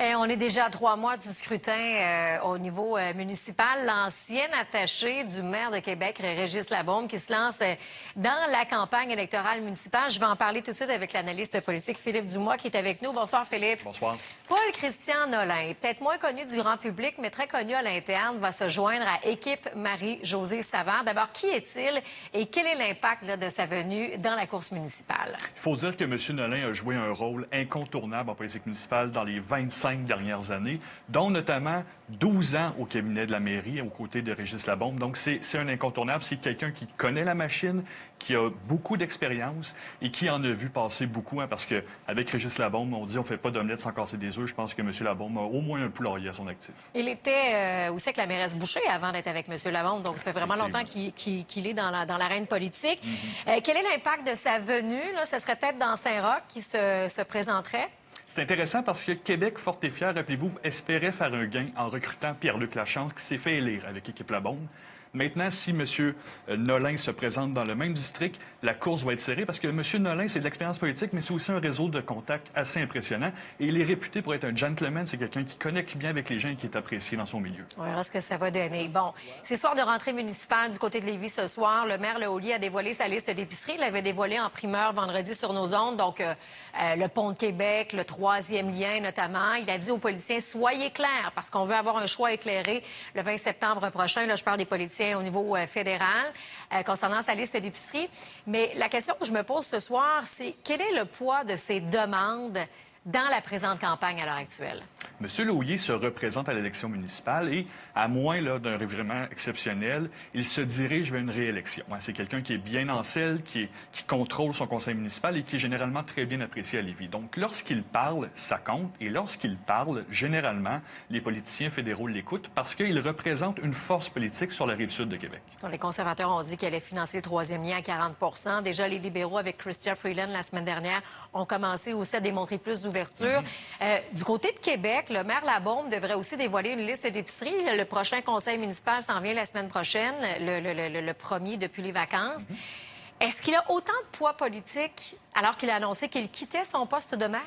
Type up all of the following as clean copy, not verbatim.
Et on est déjà à 3 mois du scrutin au niveau municipal. L'ancien attaché du maire de Québec, Régis Labaume, qui se lance dans la campagne électorale municipale. Je vais en parler tout de suite avec l'analyste politique Philippe Dumois qui est avec nous. Bonsoir, Philippe. Bonsoir. Paul-Christian Nolin, peut-être moins connu du grand public, mais très connu à l'interne, va se joindre à Équipe Marie-Josée Savard. D'abord, qui est-il et quel est l'impact de sa venue dans la course municipale? Il faut dire que M. Nolin a joué un rôle incontournable en politique municipale dans les 25 dernières années, dont notamment 12 ans au cabinet de la mairie, aux côtés de Régis Labaume. Donc, c'est un incontournable. C'est quelqu'un qui connaît la machine, qui a beaucoup d'expérience et qui en a vu passer beaucoup. Parce qu'avec Régis Labaume, on dit on ne fait pas d'omelette sans casser des œufs. Je pense que M. Labaume a au moins un poulailler à son actif. Il était aussi avec la mairesse Boucher avant d'être avec M. Labaume. Donc, ça fait vraiment longtemps qu'il est dans l'arène politique. Quel est l'impact de sa venue? Là, ce serait peut-être dans Saint-Roch qui se présenterait? C'est intéressant parce que Québec, fort et fier, rappelez-vous, espérait faire un gain en recrutant Pierre-Luc Lachance, qui s'est fait élire avec Équipe Labaume. Maintenant, si M. Nolin se présente dans le même district, la course va être serrée parce que M. Nolin, c'est de l'expérience politique, mais c'est aussi un réseau de contacts assez impressionnant. Et il est réputé pour être un gentleman. C'est quelqu'un qui connecte bien avec les gens et qui est apprécié dans son milieu. On verra ce que ça va donner. Bon, c'est soir de rentrée municipale du côté de Lévis ce soir. Le maire Lehaulier a dévoilé sa liste d'épiceries. Il l'avait dévoilé en primeur vendredi sur nos ondes. Donc, le pont de Québec, le 3e lien notamment. Il a dit aux politiciens, soyez clairs parce qu'on veut avoir un choix éclairé le 20 septembre prochain. Là, je parle des politiciens au niveau fédéral concernant sa liste d'épicerie. Mais la question que je me pose ce soir, c'est quel est le poids de ces demandes dans la présente campagne à l'heure actuelle? M. Lehaulier se représente à l'élection municipale et, à moins d'un revirement exceptionnel, il se dirige vers une réélection. C'est quelqu'un qui est bien en selle, qui contrôle son conseil municipal et qui est généralement très bien apprécié à Lévis. Donc, lorsqu'il parle, ça compte. Et lorsqu'il parle, généralement, les politiciens fédéraux l'écoutent parce qu'il représente une force politique sur la Rive-Sud de Québec. Les conservateurs ont dit qu'ils allaient financer le 3e lien à 40 %. Déjà, les libéraux, avec Chrystia Freeland la semaine dernière, ont commencé aussi à démontrer plus d'ouverture. Du côté de Québec, le maire Labaume devrait aussi dévoiler une liste d'épiceries. Le prochain conseil municipal s'en vient la semaine prochaine, le premier depuis les vacances. Est-ce qu'il a autant de poids politique alors qu'il a annoncé qu'il quittait son poste de maire?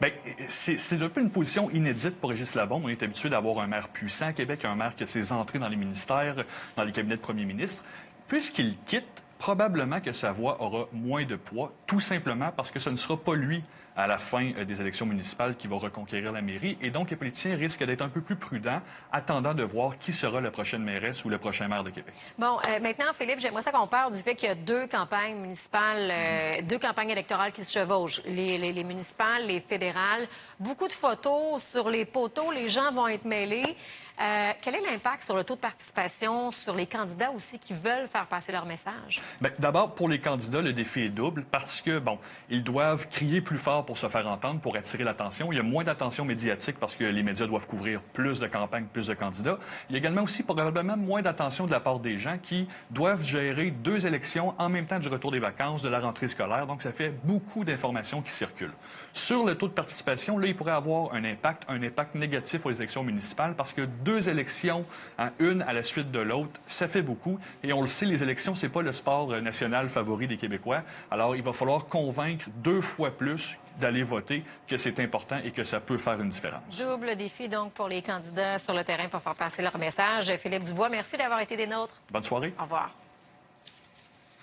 Bien, c'est un peu une position inédite pour Régis Labaume. On est habitué d'avoir un maire puissant à Québec, un maire qui a ses entrées dans les ministères, dans les cabinets de premier ministre. Puisqu'il quitte, probablement que sa voix aura moins de poids, tout simplement parce que ce ne sera pas lui, à la fin des élections municipales, qui va reconquérir la mairie. Et donc, les politiciens risquent d'être un peu plus prudents, attendant de voir qui sera la prochaine mairesse ou le prochain maire de Québec. Bon, maintenant, Philippe, j'aimerais ça qu'on parle du fait qu'il y a 2 campagnes municipales, 2 campagnes électorales qui se chevauchent, les municipales, les fédérales. Beaucoup de photos sur les poteaux, les gens vont être mêlés. Quel est l'impact sur le taux de participation, sur les candidats aussi qui veulent faire passer leur message? Bien, d'abord, pour les candidats, le défi est double parce que, bon, ils doivent crier plus fort pour se faire entendre, pour attirer l'attention. Il y a moins d'attention médiatique parce que les médias doivent couvrir plus de campagnes, plus de candidats. Il y a également aussi probablement moins d'attention de la part des gens qui doivent gérer 2 élections en même temps du retour des vacances, de la rentrée scolaire. Donc, ça fait beaucoup d'informations qui circulent. Sur le taux de participation, là, il pourrait avoir un impact négatif aux élections municipales parce que 2 élections, une à la suite de l'autre, ça fait beaucoup. Et on le sait, les élections, c'est pas le sport national favori des Québécois. Alors, il va falloir convaincre 2 fois plus d'aller voter que c'est important et que ça peut faire une différence. Double défi, donc, pour les candidats sur le terrain pour faire passer leur message. Philippe Dubois, merci d'avoir été des nôtres. Bonne soirée. Au revoir.